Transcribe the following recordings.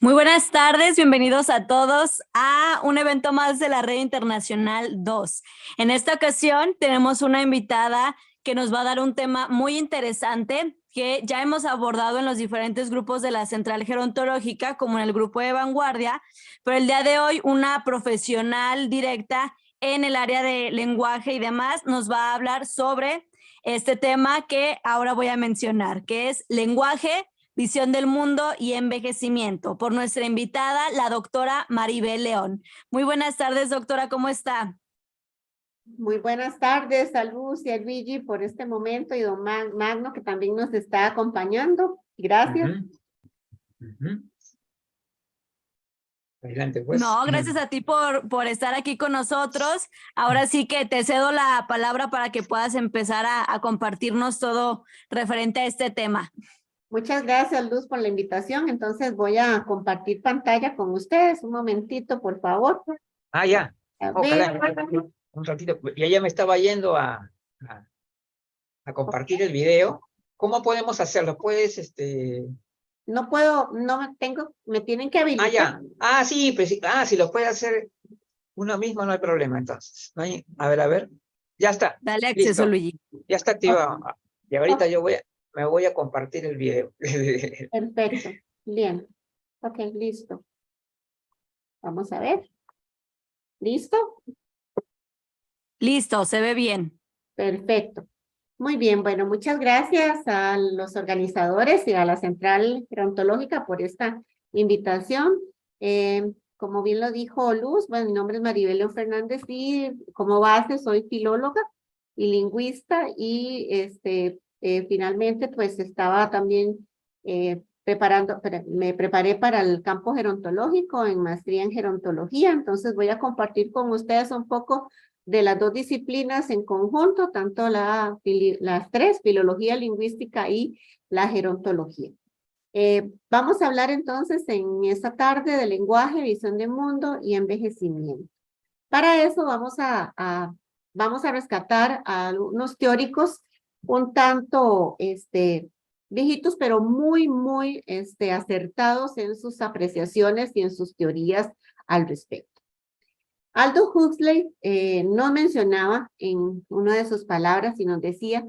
Muy buenas tardes, bienvenidos a todos a un evento más de la Red Internacional 2. En esta ocasión tenemos una invitada que nos va a dar un tema muy interesante que ya hemos abordado en los diferentes grupos de la Central Gerontológica, como en el grupo de Vanguardia, pero el día de hoy una profesional directa en el área de lenguaje y demás nos va a hablar sobre este tema que ahora voy a mencionar, que es lenguaje, visión del mundo y envejecimiento, por nuestra invitada, la doctora Maribel León. Muy buenas tardes, doctora, ¿cómo está? Muy buenas tardes a Luz y a Luigi por este momento y don Magno que también nos está acompañando. Gracias. Adelante, pues. No, gracias a ti por estar aquí con nosotros. Ahora sí que te cedo la palabra para que puedas empezar a compartirnos todo referente a este tema. Muchas gracias, Luz, por la invitación. Entonces voy a compartir pantalla con ustedes. Un momentito, por favor. Ah, ya. A Ojalá. ver. Un ratito. Ya me estaba yendo a compartir el video. ¿Cómo podemos hacerlo? Puedes, No puedo, me tienen que habilitar. Ah, ya. Ah, sí, pues, si lo puede hacer uno mismo, no hay problema, entonces. A ver. Ya está. Dale acceso, Listo. Luigi. Ya está activado. Y ahorita me voy a compartir el video. Perfecto. Bien. Ok, listo. Vamos a ver. ¿Listo? Listo, se ve bien. Perfecto. Muy bien, bueno, muchas gracias a los organizadores y a la Central Gerontológica por esta invitación. Como bien lo dijo Luz, bueno, mi nombre es Maribel León Fernández y como base soy filóloga y lingüista y finalmente pues estaba también me preparé para el campo gerontológico en maestría en gerontología, entonces voy a compartir con ustedes un poco de las dos disciplinas en conjunto, tanto las tres, filología lingüística y la gerontología. Vamos a hablar entonces en esta tarde de lenguaje, visión del mundo y envejecimiento. Para eso vamos a rescatar a algunos teóricos un tanto viejitos, pero muy acertados en sus apreciaciones y en sus teorías al respecto. Aldous Huxley nos mencionaba en una de sus palabras y nos decía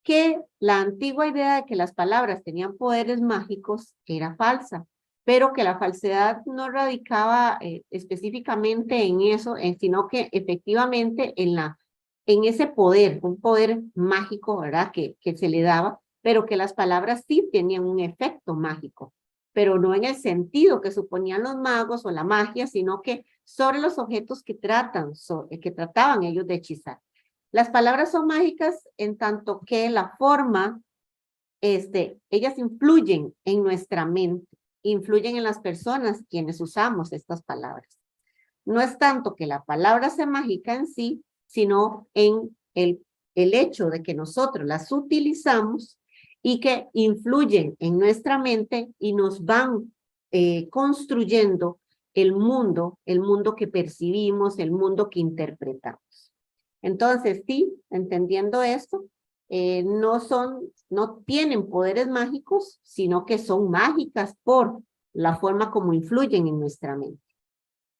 que la antigua idea de que las palabras tenían poderes mágicos era falsa, pero que la falsedad no radicaba específicamente en eso, sino que efectivamente en ese poder, un poder mágico, ¿verdad? Que se le daba, pero que las palabras sí tenían un efecto mágico, pero no en el sentido que suponían los magos o la magia, sino que sobre los objetos que trataban ellos de hechizar. Las palabras son mágicas en tanto que la forma, ellas influyen en nuestra mente, influyen en las personas quienes usamos estas palabras. No es tanto que la palabra sea mágica en sí, sino en el hecho de que nosotros las utilizamos y que influyen en nuestra mente y nos van construyendo el mundo que percibimos, el mundo que interpretamos. Entonces, sí, entendiendo esto, no tienen poderes mágicos, sino que son mágicas por la forma como influyen en nuestra mente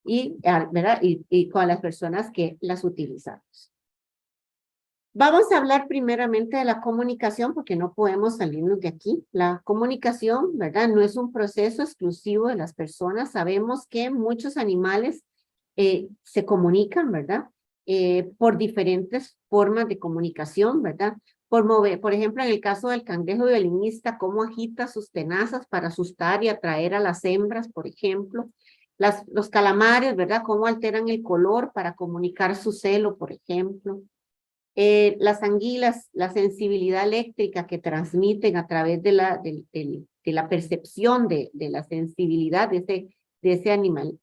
¿verdad? Y con las personas que las utilizamos. Vamos a hablar primeramente de la comunicación porque no podemos salirnos de aquí. La comunicación, ¿verdad? No es un proceso exclusivo de las personas. Sabemos que muchos animales se comunican, ¿verdad? Por diferentes formas de comunicación, ¿verdad? Por ejemplo, en el caso del cangrejo violinista, cómo agita sus tenazas para asustar y atraer a las hembras, por ejemplo. Los calamares, ¿verdad? Cómo alteran el color para comunicar su celo, por ejemplo. Las anguilas, la sensibilidad eléctrica que transmiten a través de la percepción de la sensibilidad de ese animal.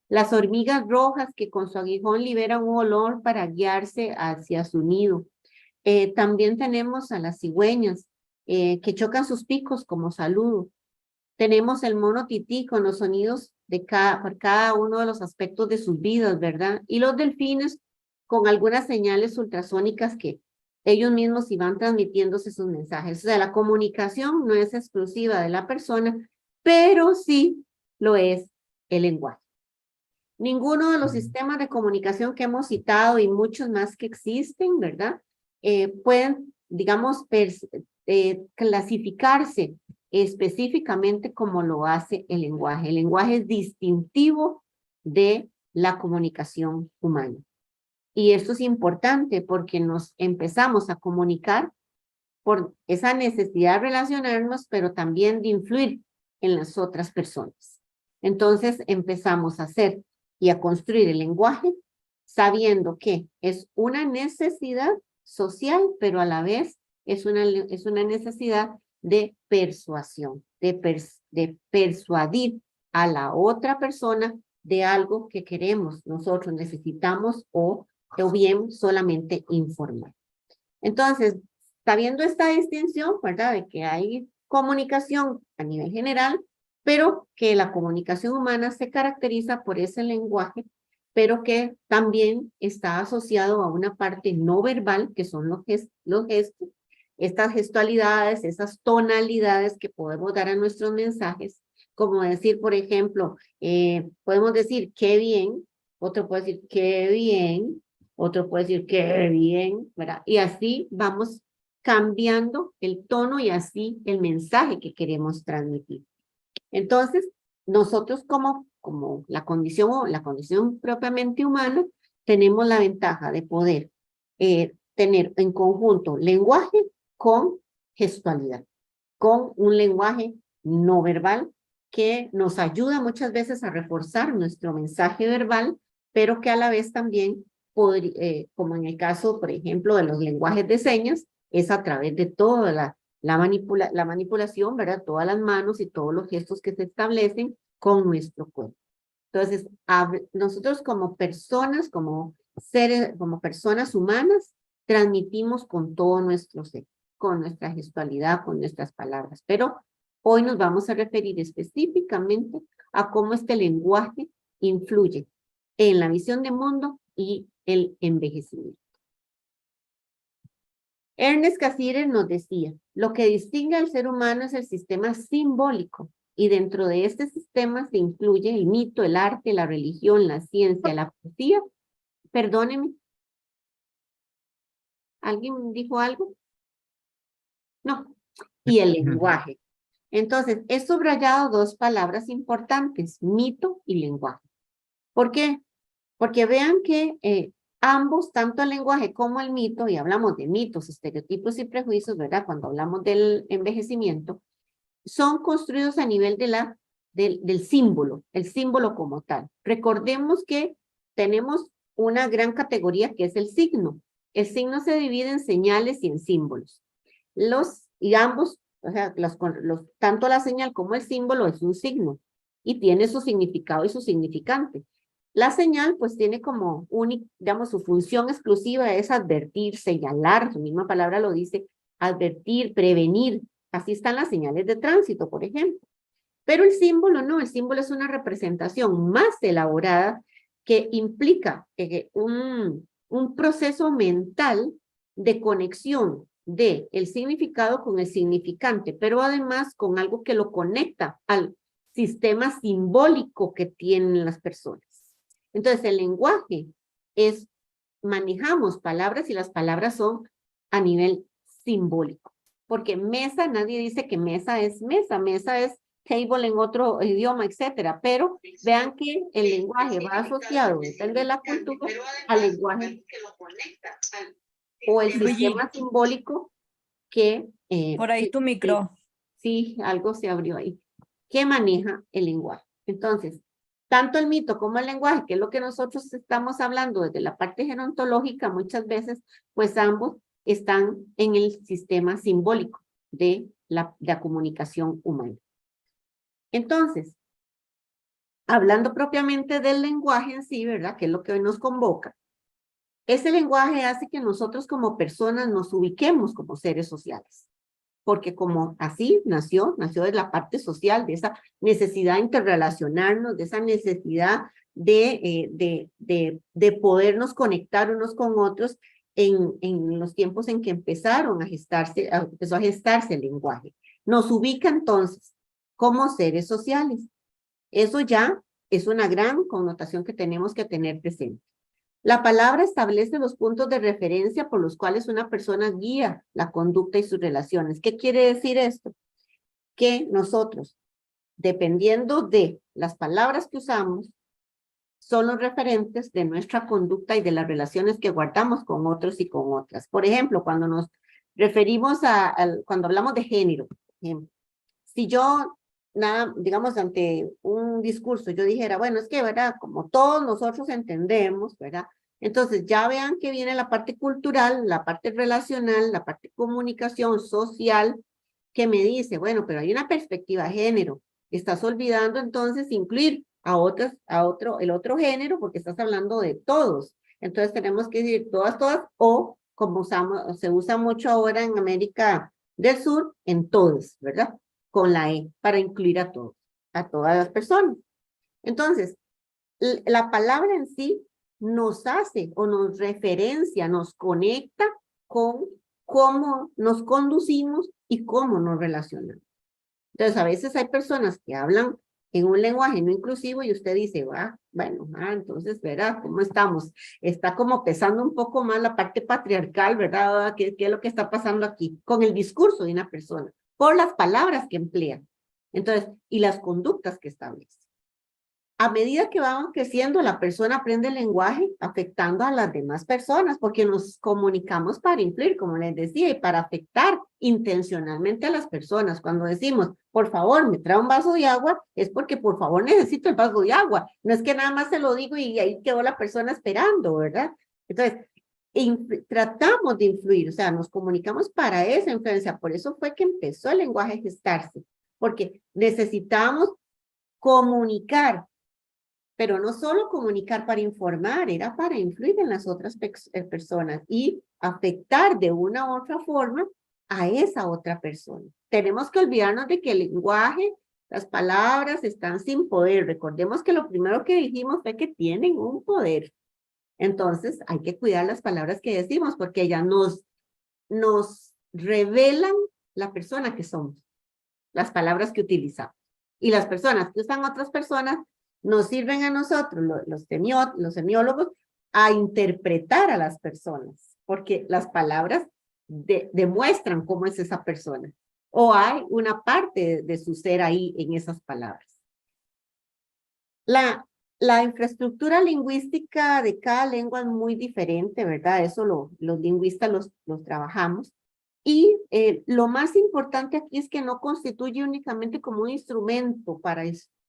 Las hormigas rojas que con su aguijón liberan un olor para guiarse hacia su nido. También tenemos a las cigüeñas que chocan sus picos como saludo. Tenemos el mono tití con los sonidos por cada uno de los aspectos de sus vidas, ¿verdad? Y los delfines con algunas señales ultrasónicas que ellos mismos iban transmitiéndose sus mensajes. O sea, la comunicación no es exclusiva de la persona, pero sí lo es el lenguaje. Ninguno de los sistemas de comunicación que hemos citado y muchos más que existen, ¿verdad? Pueden, digamos, clasificarse específicamente como lo hace el lenguaje. El lenguaje es distintivo de la comunicación humana. Y esto es importante porque nos empezamos a comunicar por esa necesidad de relacionarnos, pero también de influir en las otras personas. Entonces empezamos a hacer y a construir el lenguaje sabiendo que es una necesidad social, pero a la vez es una necesidad de persuasión, de persuadir a la otra persona de algo que queremos, nosotros necesitamos o bien solamente informar. Entonces, sabiendo esta distinción, ¿verdad? De que hay comunicación a nivel general, pero que la comunicación humana se caracteriza por ese lenguaje, pero que también está asociado a una parte no verbal, que son los gestos, estas gestualidades, esas tonalidades que podemos dar a nuestros mensajes, como decir, por ejemplo, podemos decir qué bien, otro puede decir qué bien, otro puede decir qué bien, ¿verdad? Y así vamos cambiando el tono y así el mensaje que queremos transmitir. Entonces, nosotros como la condición propiamente humana, tenemos la ventaja de poder tener en conjunto lenguaje con gestualidad, con un lenguaje no verbal que nos ayuda muchas veces a reforzar nuestro mensaje verbal, pero que a la vez también, como en el caso, por ejemplo, de los lenguajes de señas, es a través de toda la manipulación, ¿verdad? Todas las manos y todos los gestos que se establecen con nuestro cuerpo. Entonces, nosotros como personas, como seres, como personas humanas, transmitimos con todo nuestro ser, con nuestra gestualidad, con nuestras palabras. Pero hoy nos vamos a referir específicamente a cómo este lenguaje influye en la visión de mundo y el envejecimiento. Ernest Cassirer nos decía, lo que distingue al ser humano es el sistema simbólico, y dentro de este sistema se incluye el mito, el arte, la religión, la ciencia, la poesía. Perdóneme. ¿Alguien dijo algo? No. Y el lenguaje. Entonces, he subrayado dos palabras importantes, mito y lenguaje. ¿Por qué? Porque vean que ambos, tanto el lenguaje como el mito, y hablamos de mitos, estereotipos y prejuicios, ¿verdad? Cuando hablamos del envejecimiento, son construidos a nivel del símbolo, el símbolo como tal. Recordemos que tenemos una gran categoría que es el signo. El signo se divide en señales y en símbolos. Y ambos, o sea, tanto la señal como el símbolo es un signo y tiene su significado y su significante. La señal, pues, tiene como digamos, su función exclusiva es advertir, señalar, su misma palabra lo dice, advertir, prevenir. Así están las señales de tránsito, por ejemplo. Pero el símbolo no, el símbolo es una representación más elaborada que implica un proceso mental de conexión del significado con el significante, pero además con algo que lo conecta al sistema simbólico que tienen las personas. Entonces, el lenguaje manejamos palabras y las palabras son a nivel simbólico. Porque mesa, nadie dice que mesa es table en otro idioma, etcétera. Pero vean que el lenguaje va asociado, depende de la cultura, al lenguaje o el sistema simbólico que... por ahí tu micro. Sí, algo se abrió ahí. Que maneja el lenguaje. Entonces, tanto el mito como el lenguaje, que es lo que nosotros estamos hablando desde la parte gerontológica, muchas veces, pues ambos están en el sistema simbólico de la comunicación humana. Entonces, hablando propiamente del lenguaje en sí, ¿verdad? Que es lo que hoy nos convoca, ese lenguaje hace que nosotros como personas nos ubiquemos como seres sociales. Porque como así nació de la parte social, de esa necesidad de interrelacionarnos, de esa necesidad de podernos conectar unos con otros en los tiempos en que empezó a gestarse el lenguaje. Nos ubica entonces como seres sociales. Eso ya es una gran connotación que tenemos que tener presente. La palabra establece los puntos de referencia por los cuales una persona guía la conducta y sus relaciones. ¿Qué quiere decir esto? Que nosotros, dependiendo de las palabras que usamos, son los referentes de nuestra conducta y de las relaciones que guardamos con otros y con otras. Por ejemplo, cuando nos referimos cuando hablamos de género, si yo, nada, digamos, ante un discurso, yo dijera, bueno, es que, ¿verdad? Como todos nosotros entendemos, ¿verdad? Entonces, ya vean que viene la parte cultural, la parte relacional, la parte comunicación social, que me dice, bueno, pero hay una perspectiva de género. Estás olvidando entonces incluir el otro género, porque estás hablando de todos. Entonces tenemos que decir todas, o como se usa mucho ahora en América del Sur, en todos, ¿verdad? Con la E, para incluir a todos, a todas las personas. Entonces, la palabra en sí nos hace o nos referencia, nos conecta con cómo nos conducimos y cómo nos relacionamos. Entonces, a veces hay personas que hablan en un lenguaje no inclusivo y usted dice, bueno, entonces, ¿verdad? ¿Cómo estamos? Está como pesando un poco más la parte patriarcal, ¿verdad? ¿Qué es lo que está pasando aquí? Con el discurso de una persona, por las palabras que emplea. Entonces, y las conductas que establece. A medida que van creciendo, la persona aprende el lenguaje afectando a las demás personas, porque nos comunicamos para influir, como les decía, y para afectar intencionalmente a las personas. Cuando decimos, por favor, me trae un vaso de agua, es porque por favor necesito el vaso de agua. No es que nada más se lo digo y ahí quedó la persona esperando, ¿verdad? Entonces, tratamos de influir, o sea, nos comunicamos para esa influencia. Por eso fue que empezó el lenguaje a gestarse, porque necesitamos comunicar. Pero no solo comunicar para informar, era para influir en las otras personas y afectar de una u otra forma a esa otra persona. Tenemos que olvidarnos de que el lenguaje, las palabras están sin poder. Recordemos que lo primero que dijimos fue que tienen un poder. Entonces hay que cuidar las palabras que decimos porque ellas nos revelan la persona que somos, las palabras que utilizamos. Y las personas que usan otras personas nos sirven a nosotros, los semiólogos, a interpretar a las personas, porque las palabras demuestran cómo es esa persona, o hay una parte de su ser ahí en esas palabras. La infraestructura lingüística de cada lengua es muy diferente, ¿verdad? Eso los lingüistas los trabajamos. Y lo más importante aquí es que no constituye únicamente como un instrumento para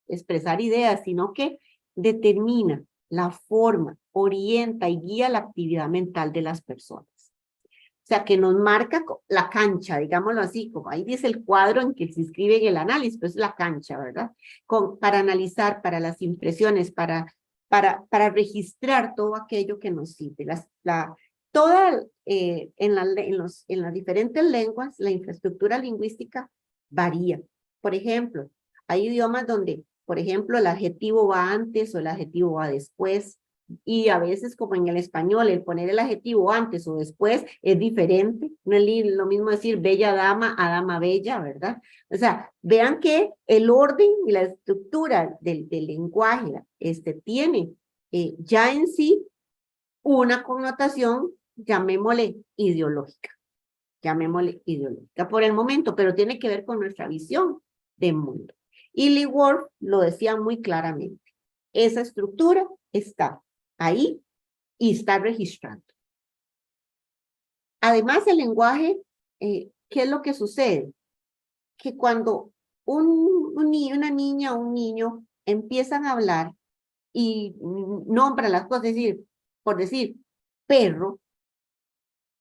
expresar ideas, sino que determina la forma, orienta y guía la actividad mental de las personas. O sea, que nos marca la cancha, digámoslo así, como ahí dice el cuadro en que se escribe en el análisis, pues es la cancha, ¿verdad? Para analizar, para las impresiones, para registrar todo aquello que nos sirve. En las diferentes lenguas, la infraestructura lingüística varía. Por ejemplo, hay idiomas donde, por ejemplo, el adjetivo va antes o el adjetivo va después, y a veces, como en el español, el poner el adjetivo antes o después es diferente. No es lo mismo decir bella dama a dama bella, ¿verdad? O sea, vean que el orden y la estructura del lenguaje tiene ya en sí una connotación, llamémosle ideológica por el momento, pero tiene que ver con nuestra visión del mundo. Y Lee Wolf lo decía muy claramente, esa estructura está ahí y está registrando. Además, el lenguaje, ¿qué es lo que sucede? Que cuando una niña o un niño empiezan a hablar y nombran las cosas, es decir, por decir perro,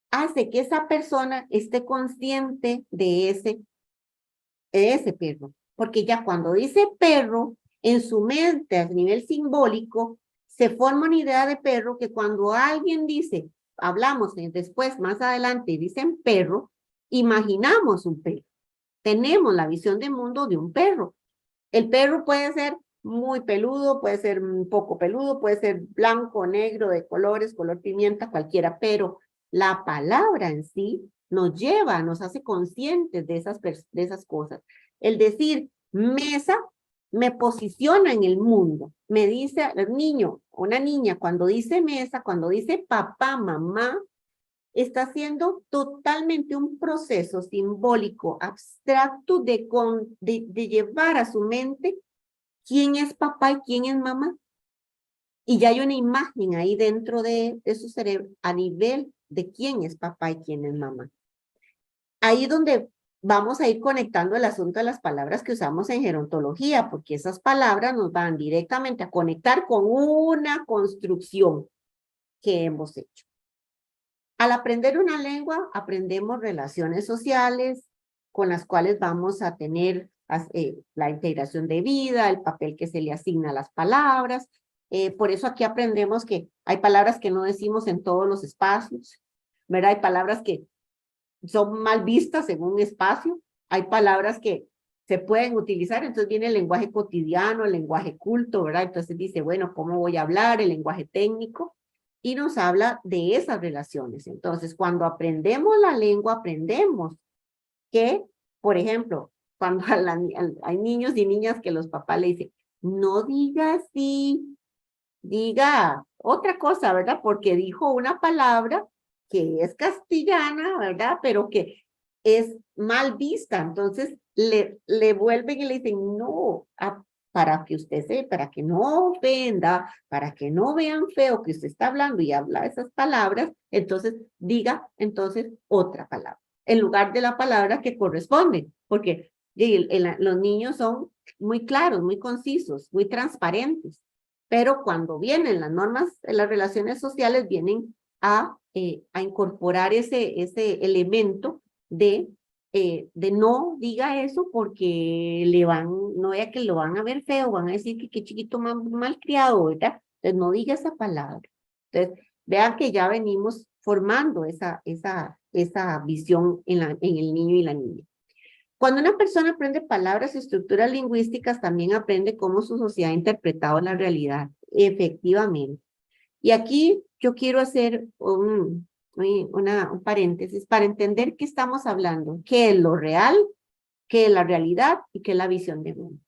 hace que esa persona esté consciente de ese perro. Porque ya cuando dice perro, en su mente a nivel simbólico, se forma una idea de perro que cuando alguien dice, hablamos después, más adelante, y dicen perro, imaginamos un perro. Tenemos la visión del mundo de un perro. El perro puede ser muy peludo, puede ser un poco peludo, puede ser blanco, negro, de colores, color pimienta, cualquiera, pero la palabra en sí nos lleva, nos hace conscientes de esas cosas. El decir mesa me posiciona en el mundo. Me dice el niño, una niña, cuando dice mesa, cuando dice papá, mamá, está haciendo totalmente un proceso simbólico, abstracto de llevar a su mente quién es papá y quién es mamá. Y ya hay una imagen ahí dentro de su cerebro a nivel de quién es papá y quién es mamá. Ahí es donde vamos a ir conectando el asunto de las palabras que usamos en gerontología, porque esas palabras nos van directamente a conectar con una construcción que hemos hecho. Al aprender una lengua, aprendemos relaciones sociales con las cuales vamos a tener la integración de vida, el papel que se le asigna a las palabras. Por eso aquí aprendemos que hay palabras que no decimos en todos los espacios, ¿verdad? Hay palabras que son mal vistas en un espacio, hay palabras que se pueden utilizar, entonces viene el lenguaje cotidiano, el lenguaje culto, ¿verdad? Entonces dice, bueno, ¿cómo voy a hablar? El lenguaje técnico, y nos habla de esas relaciones. Entonces, cuando aprendemos la lengua, aprendemos que, por ejemplo, cuando hay niños y niñas que los papás le dicen, no diga así, diga otra cosa, ¿verdad? Porque dijo una palabra que es castellana, ¿verdad? Pero que es mal vista. Entonces le vuelven y le dicen, no, para que usted sepa, para que no ofenda, para que no vean feo que usted está hablando y habla esas palabras, entonces diga entonces otra palabra, en lugar de la palabra que corresponde, porque los niños son muy claros, muy concisos, muy transparentes. Pero cuando vienen las normas de las relaciones sociales, vienen a incorporar ese elemento de no diga eso porque no vea que lo van a ver feo, van a decir que qué chiquito mal criado, ¿verdad? Entonces no diga esa palabra. Entonces, vean que ya venimos formando esa visión en el niño y la niña. Cuando una persona aprende palabras y estructuras lingüísticas, también aprende cómo su sociedad ha interpretado la realidad, efectivamente. Y aquí yo quiero hacer un paréntesis para entender qué estamos hablando, qué es lo real, qué es la realidad y qué es la visión de mundo.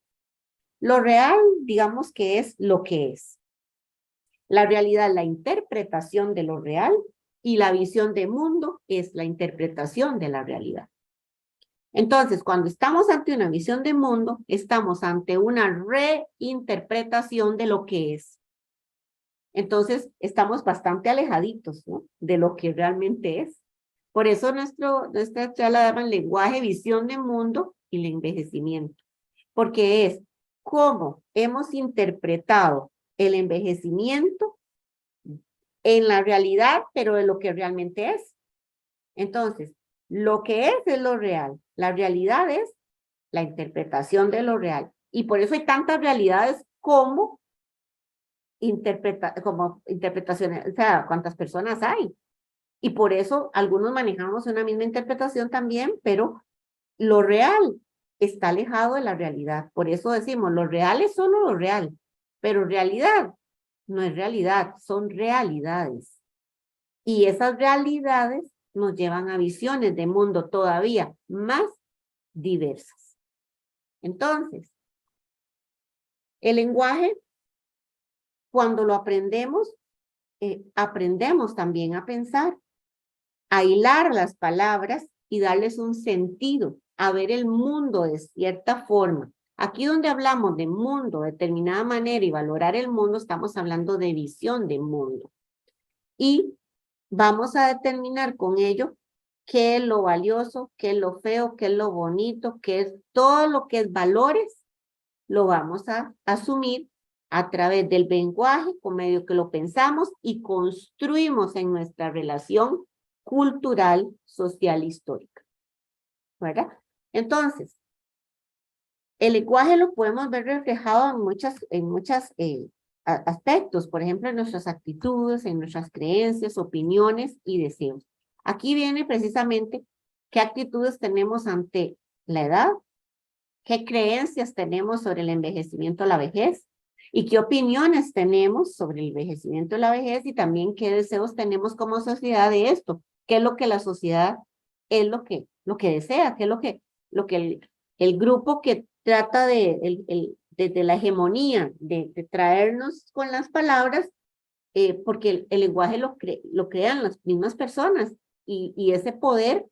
Lo real, digamos que es lo que es. La realidad, la interpretación de lo real, y la visión de mundo es la interpretación de la realidad. Entonces, cuando estamos ante una visión de mundo, estamos ante una reinterpretación de lo que es. Entonces, estamos bastante alejaditos, ¿no?, de lo que realmente es. Por eso nuestra charla llama lenguaje, visión de mundo y el envejecimiento. Porque es cómo hemos interpretado el envejecimiento en la realidad, pero de lo que realmente es. Entonces, lo que es lo real. La realidad es la interpretación de lo real. Y por eso hay tantas realidades como interpretaciones, o sea, cuántas personas hay. Y por eso algunos manejamos una misma interpretación también, pero lo real está alejado de la realidad. Por eso decimos, lo real es solo lo real, pero realidad no es realidad, son realidades. Y esas realidades nos llevan a visiones de mundo todavía más diversas. Entonces, el lenguaje, cuando lo aprendemos, aprendemos también a pensar, a hilar las palabras y darles un sentido, a ver el mundo de cierta forma. Aquí donde hablamos de mundo de determinada manera y valorar el mundo, estamos hablando de visión de mundo. Y vamos a determinar con ello qué es lo valioso, qué es lo feo, qué es lo bonito, qué es todo lo que es valores, lo vamos a asumir a través del lenguaje, con medio que lo pensamos y construimos en nuestra relación cultural, social, histórica, ¿verdad? Entonces, el lenguaje lo podemos ver reflejado en muchos aspectos, por ejemplo, en nuestras actitudes, en nuestras creencias, opiniones y deseos. Aquí viene precisamente qué actitudes tenemos ante la edad, qué creencias tenemos sobre el envejecimiento o la vejez, y qué opiniones tenemos sobre el envejecimiento o la vejez, y también qué deseos tenemos como sociedad de esto, qué es lo que la sociedad es lo que desea, qué es lo que el grupo que trata de, desde la hegemonía de traernos con las palabras, porque el lenguaje lo crean las mismas personas y ese poder,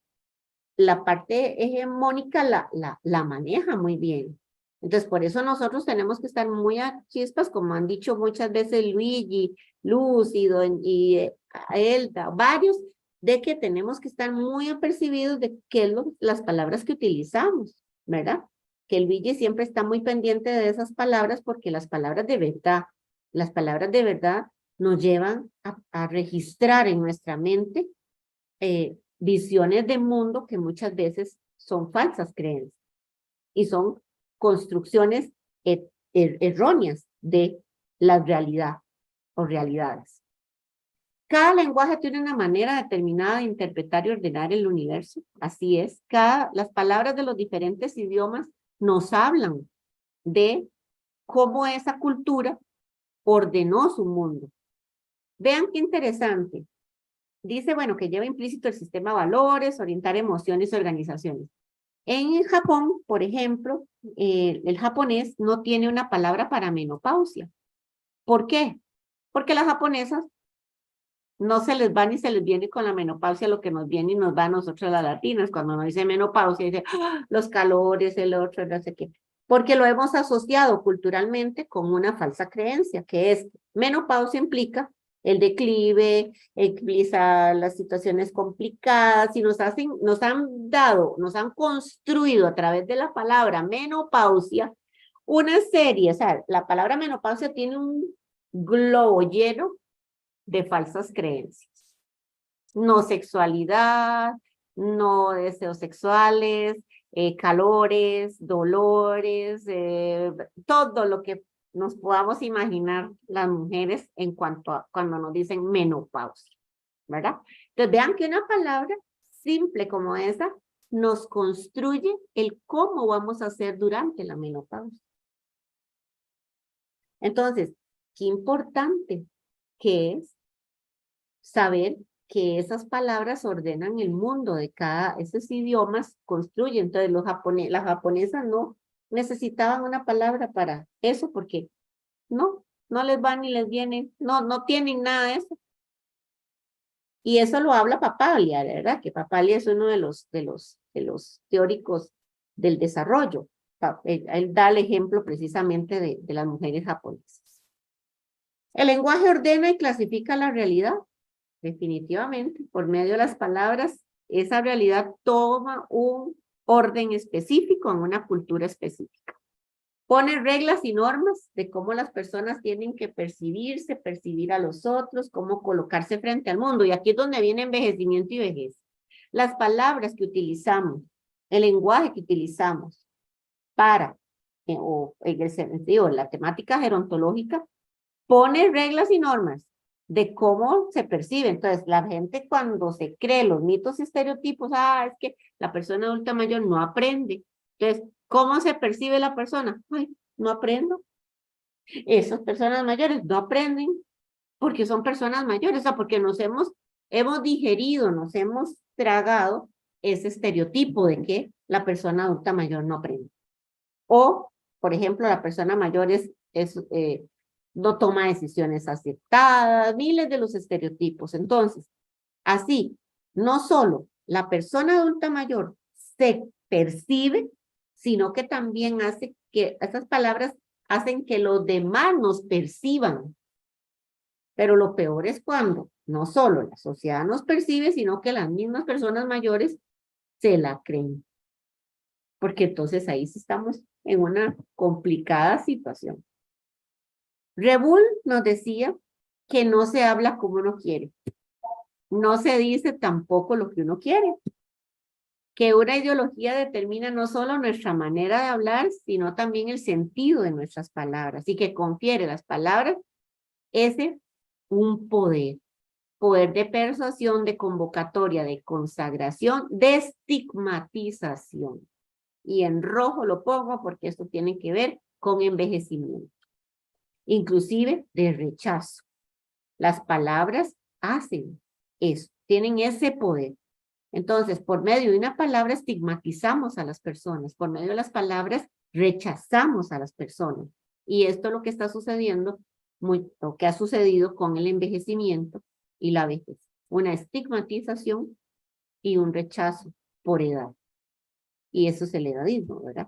la parte hegemónica la maneja muy bien. Entonces, por eso nosotros tenemos que estar muy a chispas, como han dicho muchas veces Luigi, Lúcido y Elda, varios, de que tenemos que estar muy apercibidos de qué es las palabras que utilizamos, ¿verdad? Que Luigi siempre está muy pendiente de esas palabras porque las palabras de verdad nos llevan a registrar en nuestra mente visiones de mundo que muchas veces son falsas creencias y son construcciones erróneas de la realidad o realidades. Cada lenguaje tiene una manera determinada de interpretar y ordenar el universo. Así es, las palabras de los diferentes idiomas nos hablan de cómo esa cultura ordenó su mundo. Vean qué interesante. Dice, bueno, que lleva implícito el sistema de valores, orientar emociones y organizaciones. En Japón, por ejemplo, el japonés no tiene una palabra para menopausia. ¿Por qué? Porque las japonesas no se les va ni se les viene con la menopausia lo que nos viene y nos va a nosotros las latinas. Cuando nos dice menopausia, dice los calores, el otro, no sé qué. Porque lo hemos asociado culturalmente con una falsa creencia, que es menopausia implica el declive, implica las situaciones complicadas, y nos han construido a través de la palabra menopausia una serie, o sea, la palabra menopausia tiene un globo lleno de falsas creencias. No sexualidad, no deseos sexuales, calores, dolores, todo lo que nos podamos imaginar las mujeres en cuanto a cuando nos dicen menopausia, ¿verdad? Entonces vean que una palabra simple como esa nos construye el cómo vamos a hacer durante la menopausia. Entonces, qué importante que es saber que esas palabras ordenan el mundo de esos idiomas construyen. Entonces las japonesas no necesitaban una palabra para eso porque no les va ni les viene, no tienen nada de eso. Y eso lo habla Papalia, ¿verdad? Que Papalia es uno de los teóricos del desarrollo. Él da el ejemplo precisamente de las mujeres japonesas. El lenguaje ordena y clasifica la realidad. Definitivamente, por medio de las palabras, esa realidad toma un orden específico en una cultura específica. Pone reglas y normas de cómo las personas tienen que percibirse, percibir a los otros, cómo colocarse frente al mundo. Y aquí es donde viene envejecimiento y vejez. Las palabras que utilizamos, el lenguaje que utilizamos para, o en el sentido, la temática gerontológica, pone reglas y normas de cómo se percibe. Entonces, la gente cuando se cree los mitos y estereotipos, es que la persona adulta mayor no aprende. Entonces, ¿cómo se percibe la persona? Ay, no aprendo. Esas personas mayores no aprenden porque son personas mayores, o sea, porque hemos digerido, nos hemos tragado ese estereotipo de que la persona adulta mayor no aprende. O, por ejemplo, la persona mayor no toma decisiones aceptadas, miles de los estereotipos. Entonces, así, no solo la persona adulta mayor se percibe, sino que también hace que esas palabras hacen que los demás nos perciban. Pero lo peor es cuando no solo la sociedad nos percibe, sino que las mismas personas mayores se la creen. Porque entonces ahí sí estamos en una complicada situación. Rebull nos decía que no se habla como uno quiere. No se dice tampoco lo que uno quiere. Que una ideología determina no solo nuestra manera de hablar, sino también el sentido de nuestras palabras. Y que confiere a las palabras un poder. Poder de persuasión, de convocatoria, de consagración, de estigmatización. Y en rojo lo pongo porque esto tiene que ver con envejecimiento. Inclusive de rechazo. Las palabras hacen eso, tienen ese poder. Entonces, por medio de una palabra estigmatizamos a las personas, por medio de las palabras rechazamos a las personas. Y esto es lo que está sucediendo, lo que ha sucedido con el envejecimiento y la vejez. Una estigmatización y un rechazo por edad. Y eso es el edadismo, ¿verdad?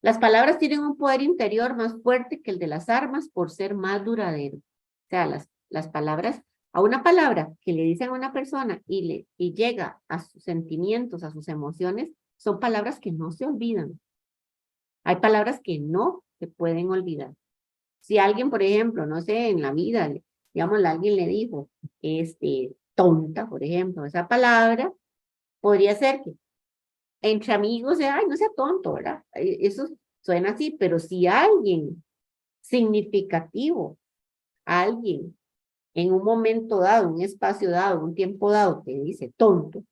Las palabras tienen un poder interior más fuerte que el de las armas por ser más duradero. O sea, las palabras, a una palabra que le dicen a una persona y llega a sus sentimientos, a sus emociones, son palabras que no se olvidan. Hay palabras que no se pueden olvidar. Si alguien, por ejemplo, no sé, en la vida, digamos, alguien le dijo, tonta, por ejemplo, esa palabra, podría ser que entre amigos, ay, no sea tonto, ¿verdad? Eso suena así, pero si alguien significativo, alguien en un momento dado, un espacio dado, un tiempo dado, te dice tonto,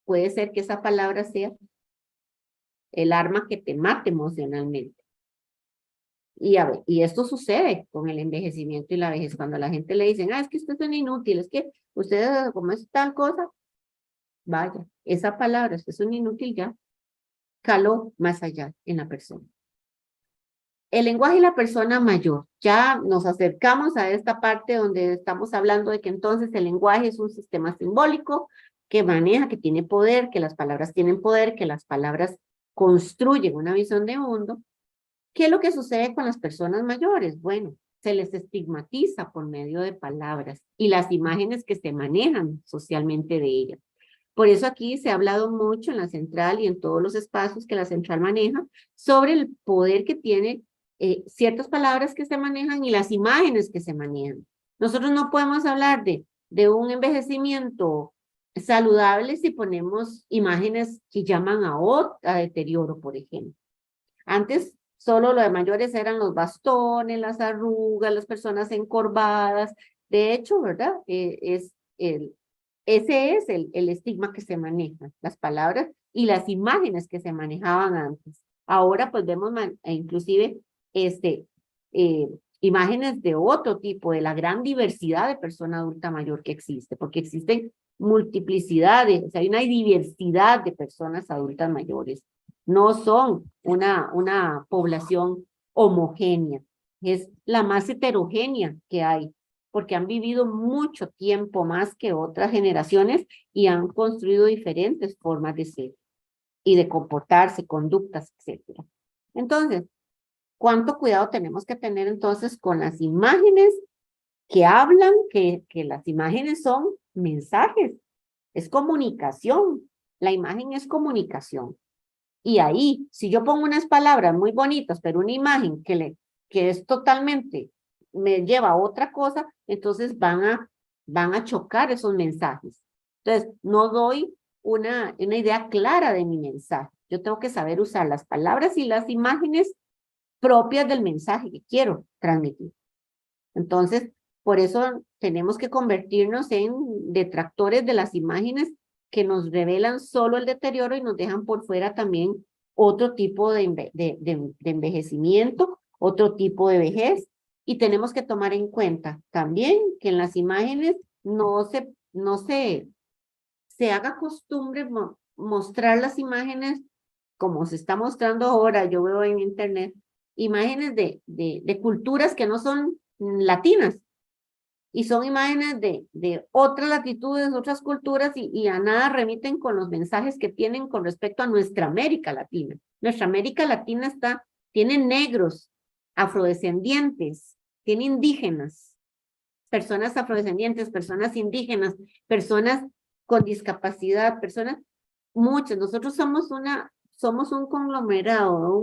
puede ser que esa palabra sea el arma que te mate emocionalmente. Y esto sucede con el envejecimiento y la vejez. Cuando a la gente le dicen, es que usted es un inútil, es que usted como es tal cosa, vaya, esa palabra, usted es un inútil ya, caló más allá en la persona. El lenguaje y la persona mayor. Ya nos acercamos a esta parte donde estamos hablando de que entonces el lenguaje es un sistema simbólico que maneja, que tiene poder, que las palabras tienen poder, que las palabras construyen una visión de mundo. ¿Qué es lo que sucede con las personas mayores? Bueno, se les estigmatiza por medio de palabras y las imágenes que se manejan socialmente de ellas. Por eso aquí se ha hablado mucho en la central y en todos los espacios que la central maneja sobre el poder que tiene ciertas palabras que se manejan y las imágenes que se manejan. Nosotros no podemos hablar de un envejecimiento saludable si ponemos imágenes que llaman a deterioro, por ejemplo. Antes solo lo de mayores eran los bastones, las arrugas, las personas encorvadas. De hecho, ¿verdad? Ese es el estigma que se maneja, las palabras y las imágenes que se manejaban antes. Ahora pues vemos inclusive imágenes de otro tipo, de la gran diversidad de persona adulta mayor que existe, porque existen multiplicidades, o sea, hay una diversidad de personas adultas mayores. No son una población homogénea, es la más heterogénea que hay, porque han vivido mucho tiempo más que otras generaciones y han construido diferentes formas de ser y de comportarse, conductas, etc. Entonces, ¿cuánto cuidado tenemos que tener entonces con las imágenes que hablan, que las imágenes son mensajes, es comunicación, la imagen es comunicación. Y ahí, si yo pongo unas palabras muy bonitas, pero una imagen que es totalmente, me lleva a otra cosa, entonces van a chocar esos mensajes. Entonces, no doy una idea clara de mi mensaje. Yo tengo que saber usar las palabras y las imágenes propias del mensaje que quiero transmitir. Entonces, por eso tenemos que convertirnos en detractores de las imágenes que nos revelan solo el deterioro y nos dejan por fuera también otro tipo de envejecimiento, otro tipo de vejez. Y tenemos que tomar en cuenta también que en las imágenes no se haga costumbre mostrar las imágenes como se está mostrando ahora, yo veo en internet, imágenes de culturas que no son latinas, y son imágenes de otras latitudes, otras culturas, y a nada remiten con los mensajes que tienen con respecto a nuestra América Latina. Nuestra América Latina tiene negros, afrodescendientes, tiene indígenas, personas afrodescendientes, personas indígenas, personas con discapacidad, personas, muchas. Nosotros somos un conglomerado,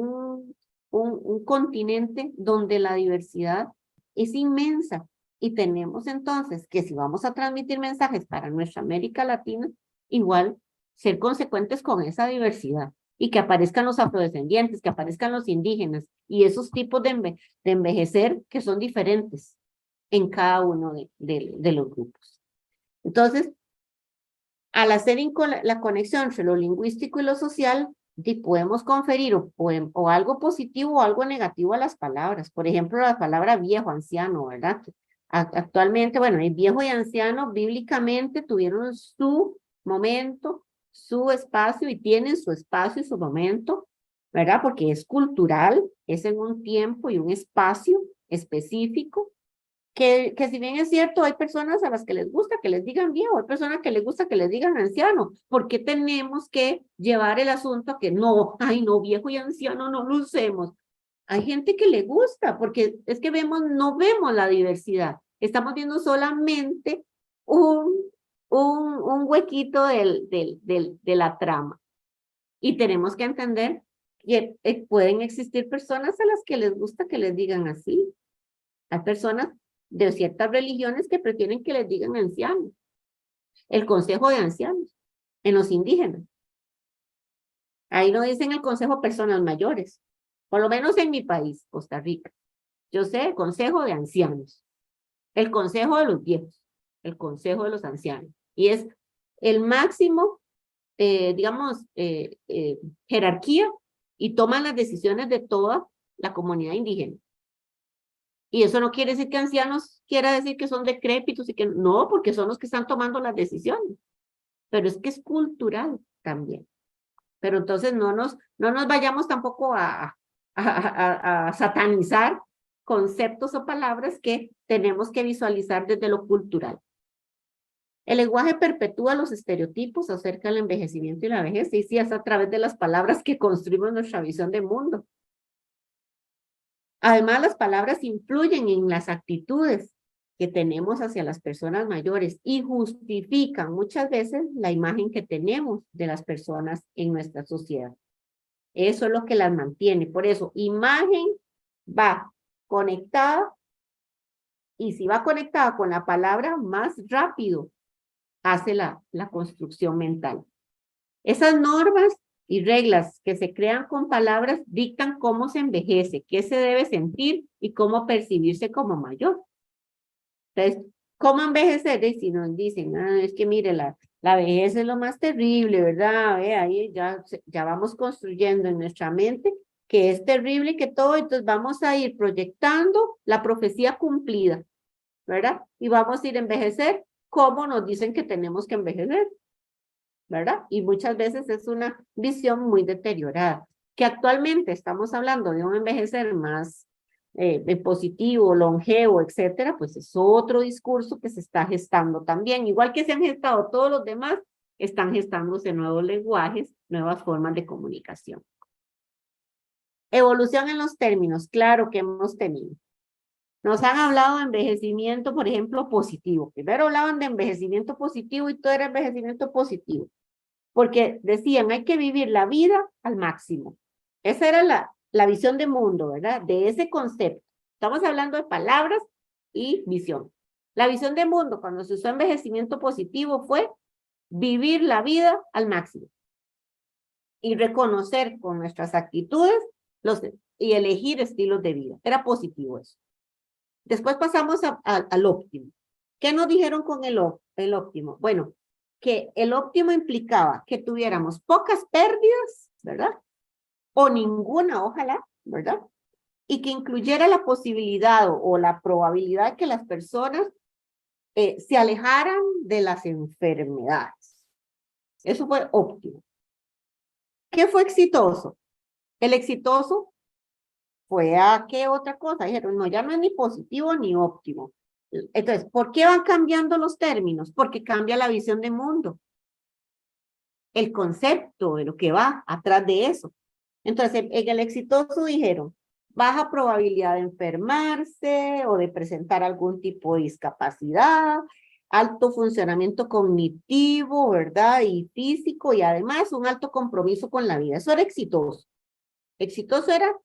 un continente donde la diversidad es inmensa. Y tenemos entonces que si vamos a transmitir mensajes para nuestra América Latina, igual ser consecuentes con esa diversidad y que aparezcan los afrodescendientes, que aparezcan los indígenas y esos tipos de envejecer que son diferentes en cada uno de los grupos. Entonces, al hacer la conexión entre lo lingüístico y lo social, podemos conferir o algo positivo o algo negativo a las palabras. Por ejemplo, la palabra viejo, anciano, ¿verdad? Actualmente, bueno, el viejo y anciano bíblicamente tuvieron su momento, su espacio y tienen su espacio y su momento ¿verdad? Porque es cultural, es en un tiempo y un espacio específico, que si bien es cierto, hay personas a las que les gusta que les digan viejo, hay personas que les gusta que les digan anciano. ¿Por qué tenemos que llevar el asunto a que no, ay no, viejo y anciano no lo usemos? Hay gente que le gusta, porque es que no vemos la diversidad. Estamos viendo solamente un huequito de la trama. Y tenemos que entender que pueden existir personas a las que les gusta que les digan así. Hay personas de ciertas religiones que prefieren que les digan ancianos. El consejo de ancianos, en los indígenas. Ahí no dicen el consejo personas mayores. Por lo menos en mi país, Costa Rica. Yo sé el consejo de ancianos. El consejo de los viejos. El consejo de los ancianos. Y es el máximo, digamos, jerarquía y toman las decisiones de toda la comunidad indígena. Y eso no quiere decir que ancianos quiera decir que son decrépitos y que no, porque son los que están tomando las decisiones. Pero es que es cultural también. Pero entonces no nos vayamos tampoco a satanizar conceptos o palabras que tenemos que visualizar desde lo cultural. El lenguaje perpetúa los estereotipos acerca del envejecimiento y la vejez, y sí, es a través de las palabras que construimos nuestra visión de mundo. Además, las palabras influyen en las actitudes que tenemos hacia las personas mayores y justifican muchas veces la imagen que tenemos de las personas en nuestra sociedad. Eso es lo que las mantiene. Por eso, imagen va conectada, y si va conectada con la palabra, más rápido hace la construcción mental. Esas normas y reglas que se crean con palabras dictan cómo se envejece, qué se debe sentir y cómo percibirse como mayor. Entonces, ¿cómo envejecer? Y si nos dicen, es que mire, la vejez es lo más terrible, ¿verdad? Ahí ya vamos construyendo en nuestra mente que es terrible y que todo, entonces vamos a ir proyectando la profecía cumplida, ¿verdad? Y vamos a ir a envejecer como nos dicen que tenemos que envejecer, ¿verdad? Y muchas veces es una visión muy deteriorada, que actualmente estamos hablando de un envejecer más positivo, longevo, etcétera, pues es otro discurso que se está gestando también. Igual que se han gestado todos los demás, están gestándose nuevos lenguajes, nuevas formas de comunicación. Evolución en los términos, claro que hemos tenido. Nos han hablado de envejecimiento, por ejemplo, positivo. Primero hablaban de envejecimiento positivo y todo era envejecimiento positivo. Porque decían, hay que vivir la vida al máximo. Esa era la visión de mundo, ¿verdad? De ese concepto. Estamos hablando de palabras y visión. La visión de mundo, cuando se usó envejecimiento positivo, fue vivir la vida al máximo. Y reconocer con nuestras actitudes y elegir estilos de vida. Era positivo eso. Después pasamos al óptimo. ¿Qué nos dijeron con el óptimo? Bueno, que el óptimo implicaba que tuviéramos pocas pérdidas, ¿verdad? O ninguna, ojalá, ¿verdad? Y que incluyera la posibilidad o la probabilidad de que las personas se alejaran de las enfermedades. Eso fue óptimo. ¿Qué fue exitoso? El exitoso fue a qué otra cosa. Dijeron, no, ya no es ni positivo ni óptimo. Entonces, ¿por qué van cambiando los términos? Porque cambia la visión de mundo. El concepto de lo que va atrás de eso. Entonces, en el exitoso dijeron, baja probabilidad de enfermarse o de presentar algún tipo de discapacidad, alto funcionamiento cognitivo, ¿verdad? Y físico, y además un alto compromiso con la vida. Eso era exitoso. Exitoso era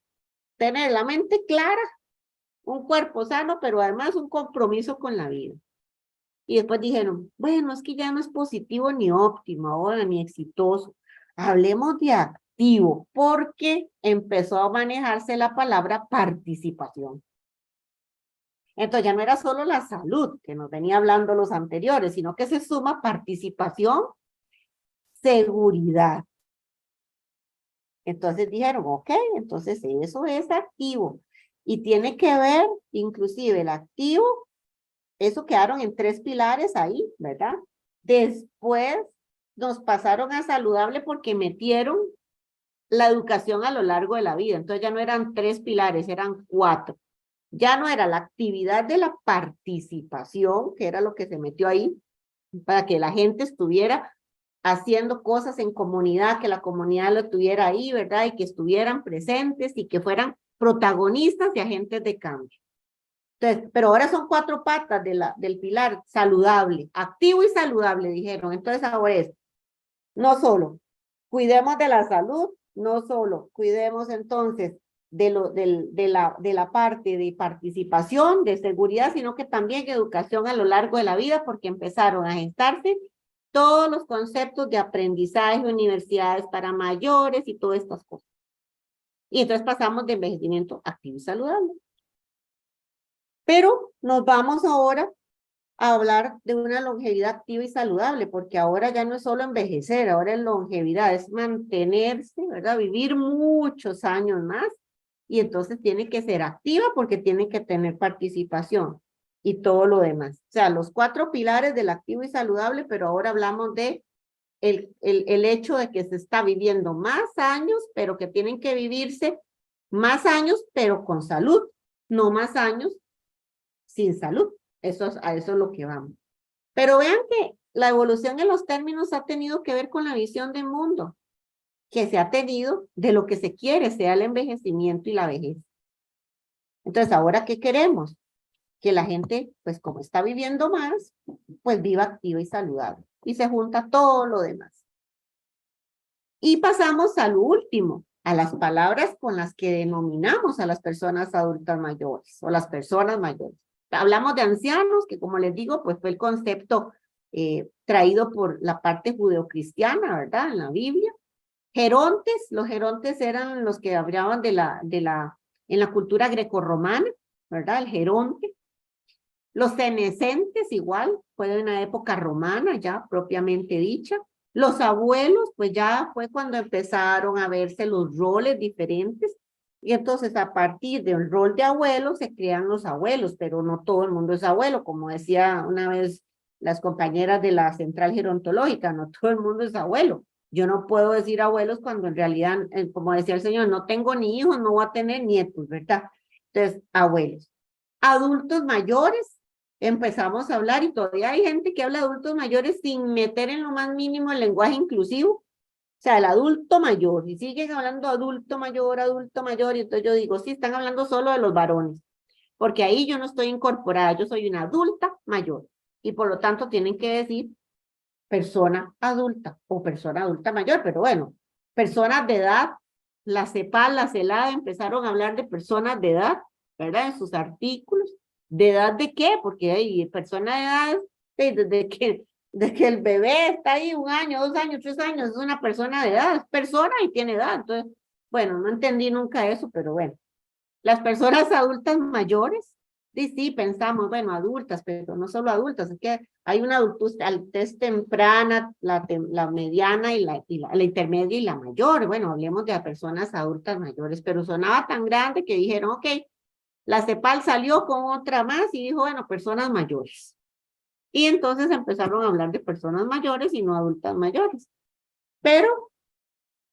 tener la mente clara, un cuerpo sano, pero además un compromiso con la vida. Y después dijeron, bueno, es que ya no es positivo ni óptimo ahora, ni exitoso. Hablemos de activo, porque empezó a manejarse la palabra participación. Entonces ya no era solo la salud, que nos venía hablando los anteriores, sino que se suma participación, seguridad. Entonces dijeron, ok, entonces eso es activo. Y tiene que ver, inclusive el activo, eso quedaron en 3 pilares ahí, ¿verdad? Después nos pasaron a saludable porque metieron la educación a lo largo de la vida. Entonces ya no eran 3 pilares, eran 4. Ya no era la actividad de la participación, que era lo que se metió ahí, para que la gente estuviera haciendo cosas en comunidad, que la comunidad lo tuviera ahí, ¿verdad? Y que estuvieran presentes y que fueran protagonistas y agentes de cambio. Entonces, pero ahora son 4 patas del pilar saludable, activo y saludable, dijeron. Entonces ahora es, no solo cuidemos de la salud, no solo cuidemos entonces de la parte de participación, de seguridad, sino que también educación a lo largo de la vida, porque empezaron a gestarse todos los conceptos de aprendizaje, universidades para mayores y todas estas cosas. Y entonces pasamos de envejecimiento activo y saludable. Pero nos vamos ahora a hablar de una longevidad activa y saludable, porque ahora ya no es solo envejecer, ahora es longevidad, es mantenerse, ¿verdad? Vivir muchos años más, y entonces tiene que ser activa porque tiene que tener participación y todo lo demás. O sea, los 4 pilares del activo y saludable, pero ahora hablamos de el hecho de que se está viviendo más años, pero que tienen que vivirse más años, pero con salud, no más años sin salud. A eso es lo que vamos. Pero vean que la evolución en los términos ha tenido que ver con la visión del mundo que se ha tenido de lo que se quiere, sea el envejecimiento y la vejez. Entonces, ¿ahora qué queremos? Que la gente, pues como está viviendo más, pues viva activa y saludable. Y se junta todo lo demás. Y pasamos al último, a las palabras con las que denominamos a las personas adultas mayores o las personas mayores. Hablamos de ancianos, que como les digo, pues fue el concepto traído por la parte judeocristiana, ¿verdad? En la Biblia. Gerontes, los gerontes eran los que hablaban en la cultura grecorromana, ¿verdad? El geronte. Los senescentes igual, fue en una época romana ya propiamente dicha. Los abuelos, pues ya fue cuando empezaron a verse los roles diferentes. Y entonces a partir del rol de abuelo se crean los abuelos, pero no todo el mundo es abuelo, como decía una vez las compañeras de la central gerontológica, no todo el mundo es abuelo. Yo no puedo decir abuelos cuando en realidad, como decía el señor, no tengo ni hijos, no voy a tener nietos, ¿verdad? Entonces, abuelos. Adultos mayores, empezamos a hablar y todavía hay gente que habla de adultos mayores sin meter en lo más mínimo el lenguaje inclusivo. O sea, el adulto mayor, y siguen hablando adulto mayor, y entonces yo digo, sí, están hablando solo de los varones, porque ahí yo no estoy incorporada, yo soy una adulta mayor, y por lo tanto tienen que decir persona adulta o persona adulta mayor, pero bueno, personas de edad, la CEPAL, la CELAD empezaron a hablar de personas de edad, ¿verdad? En sus artículos. ¿De edad de qué? Porque hay personas de edad, desde que el bebé está ahí 1 año, 2 años, 3 años, es una persona de edad, es persona y tiene edad. Entonces, bueno, no entendí nunca eso, pero bueno. Las personas adultas mayores, sí, pensamos, bueno, adultas, pero no solo adultas, es que hay una adultez temprana, la mediana y la intermedia y la mayor. Bueno, hablemos de las personas adultas mayores, pero sonaba tan grande que dijeron, ok, la CEPAL salió con otra más y dijo, bueno, personas mayores. Y entonces empezaron a hablar de personas mayores y no adultas mayores. Pero,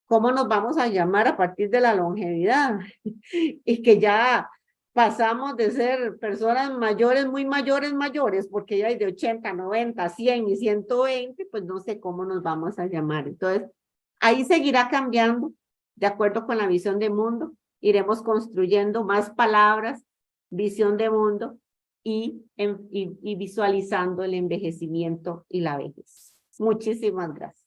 ¿cómo nos vamos a llamar a partir de la longevidad? Y que ya pasamos de ser personas mayores, muy mayores, porque ya hay de 80, 90, 100 y 120, pues no sé cómo nos vamos a llamar. Entonces, ahí seguirá cambiando, de acuerdo con la visión de mundo. Iremos construyendo más palabras, visión de mundo y visualizando el envejecimiento y la vejez. Muchísimas gracias.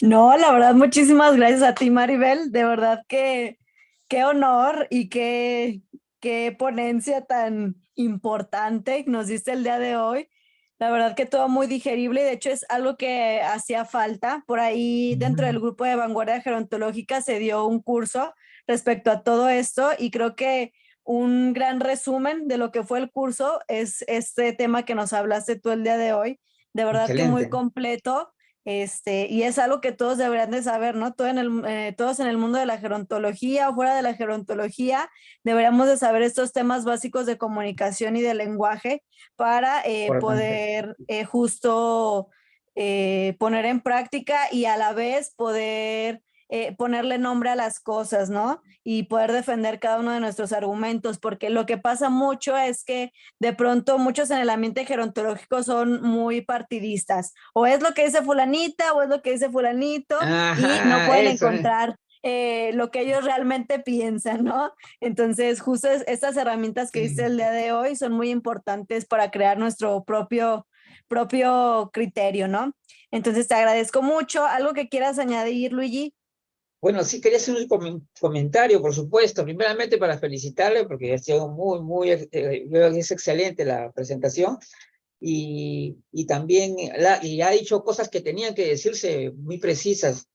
No, la verdad, muchísimas gracias a ti, Maribel. De verdad que qué honor y qué ponencia tan importante nos diste el día de hoy. La verdad que todo muy digerible y de hecho es algo que hacía falta. Por ahí dentro del grupo de Vanguardia Gerontológica se dio un curso respecto a todo esto y creo que un gran resumen de lo que fue el curso es este tema que nos hablaste tú el día de hoy. De verdad Excelente. que muy completo. Y es algo que todos deberían de saber, ¿no? Todos en el mundo de la gerontología o fuera de la gerontología deberíamos de saber estos temas básicos de comunicación y de lenguaje para poder justo poner en práctica y a la vez poder ponerle nombre a las cosas, ¿no? Y poder defender cada uno de nuestros argumentos, porque lo que pasa mucho es que de pronto muchos en el ambiente gerontológico son muy partidistas, o es lo que dice fulanita o es lo que dice fulanito, y no Ajá, pueden eso. encontrar lo que ellos realmente piensan, ¿no? Entonces, justo estas herramientas que viste el día de hoy son muy importantes para crear nuestro propio criterio, ¿no? Entonces, te agradezco mucho. ¿Algo que quieras añadir, Luigi? Bueno, sí quería hacer un comentario, por supuesto, primeramente para felicitarle, porque ha sido creo que es excelente la presentación, y también y ha dicho cosas que tenían que decirse muy precisas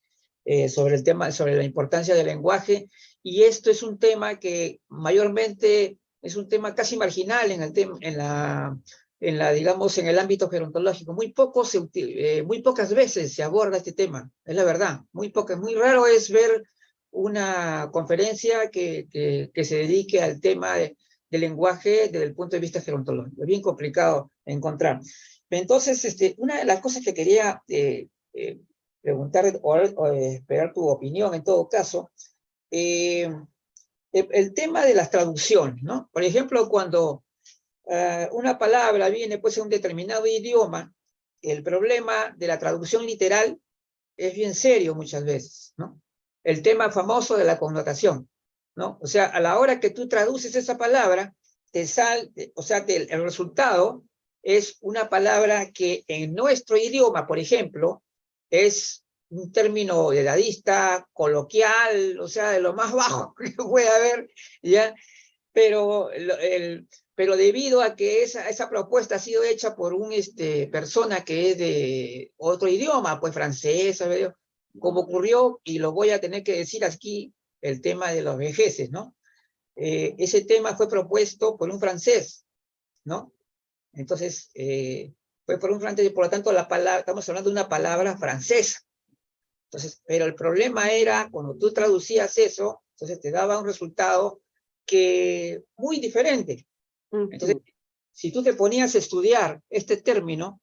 sobre el tema, sobre la importancia del lenguaje, y esto es un tema que mayormente es un tema casi marginal digamos, en el ámbito gerontológico. Muy pocas veces se aborda este tema, es la verdad, muy raro es ver una conferencia que se dedique al tema del lenguaje desde el punto de vista gerontológico. Es bien complicado encontrar. Entonces, una de las cosas que quería preguntar o esperar tu opinión en todo caso, el tema de las traducciones, ¿no? Por ejemplo, cuando una palabra viene pues en un determinado idioma, el problema de la traducción literal es bien serio muchas veces, ¿no? El tema famoso de la connotación, ¿no? O sea, a la hora que tú traduces esa palabra, el resultado es una palabra que en nuestro idioma, por ejemplo, es un término edadista, coloquial, o sea, de lo más bajo que puede haber, ¿ya? Pero, pero debido a que esa propuesta ha sido hecha por una persona que es de otro idioma, pues francés, ¿sabes? Como ocurrió, y lo voy a tener que decir aquí, el tema de los vejeces, ¿no? Ese tema fue propuesto por un francés, ¿no? Entonces, fue por un francés, y por lo tanto estamos hablando de una palabra francesa. Entonces, pero el problema era, cuando tú traducías eso, entonces te daba un resultado que muy diferente. Entonces, si tú te ponías a estudiar este término,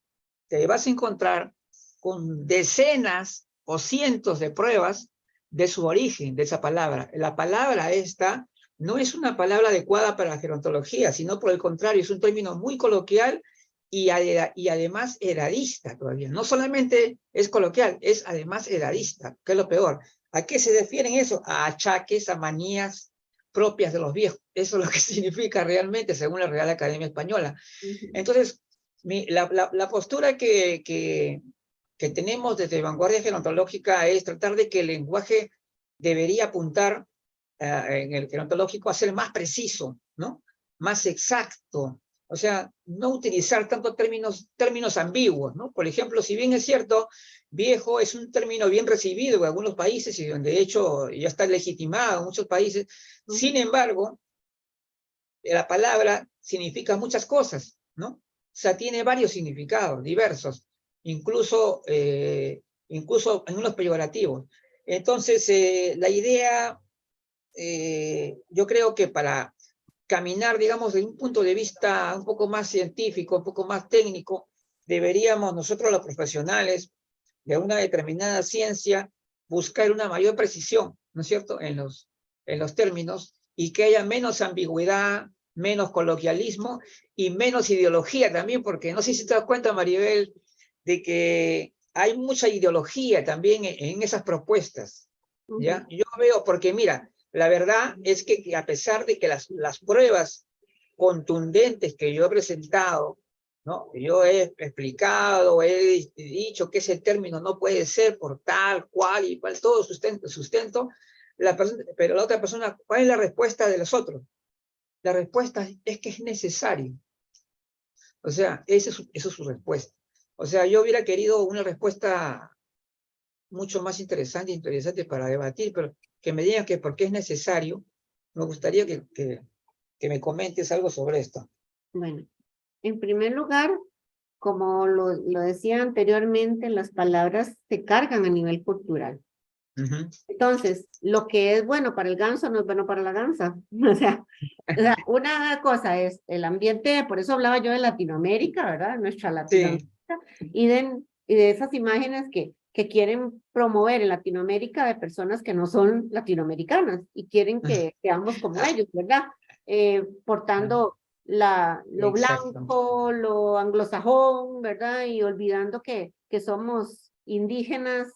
te vas a encontrar con decenas o cientos de pruebas de su origen, de esa palabra. La palabra esta no es una palabra adecuada para la gerontología, sino por el contrario, es un término muy coloquial y además edadista todavía. No solamente es coloquial, es además edadista, que es lo peor. ¿A qué se refieren eso? A achaques, a manías propias de los viejos. Eso es lo que significa realmente, según la Real Academia Española. Entonces, la postura que tenemos desde Vanguardia Gerontológica es tratar de que el lenguaje debería apuntar en el gerontológico a ser más preciso, ¿no? Más exacto. O sea, no utilizar tanto términos ambiguos, ¿no? Por ejemplo, si bien es cierto, viejo es un término bien recibido en algunos países y donde de hecho ya está legitimado en muchos países, sin embargo, la palabra significa muchas cosas, ¿no? O sea, tiene varios significados diversos, incluso en unos peyorativos. Entonces, la idea, yo creo que para caminar, digamos, desde un punto de vista un poco más científico, un poco más técnico, deberíamos nosotros los profesionales de una determinada ciencia buscar una mayor precisión, ¿no es cierto?, en los términos, y que haya menos ambigüedad, menos coloquialismo y menos ideología también, porque no sé si te das cuenta, Maribel, de que hay mucha ideología también en esas propuestas, ¿ya? Yo veo, porque mira, la verdad es que a pesar de que las pruebas contundentes que yo he presentado, ¿no? Yo he explicado, he dicho que ese término no puede ser por tal, cual y cual, todo sustento, pero la otra persona, ¿cuál es la respuesta de los otros? La respuesta es que es necesario. O sea, esa es su respuesta. O sea, yo hubiera querido una respuesta mucho más interesante para debatir, pero que me digan que por qué es necesario, me gustaría que me comentes algo sobre esto. Bueno, en primer lugar, como lo decía anteriormente, las palabras se cargan a nivel cultural. Entonces, lo que es bueno para el ganso no es bueno para la gansa. O sea, una cosa es el ambiente, por eso hablaba yo de Latinoamérica, ¿verdad? Nuestra Latinoamérica. Sí. Y de esas imágenes que que quieren promover en Latinoamérica de personas que no son latinoamericanas y quieren que seamos como ellos, ¿verdad? Portando lo Exacto. blanco, lo anglosajón, ¿verdad? Y olvidando que somos indígenas,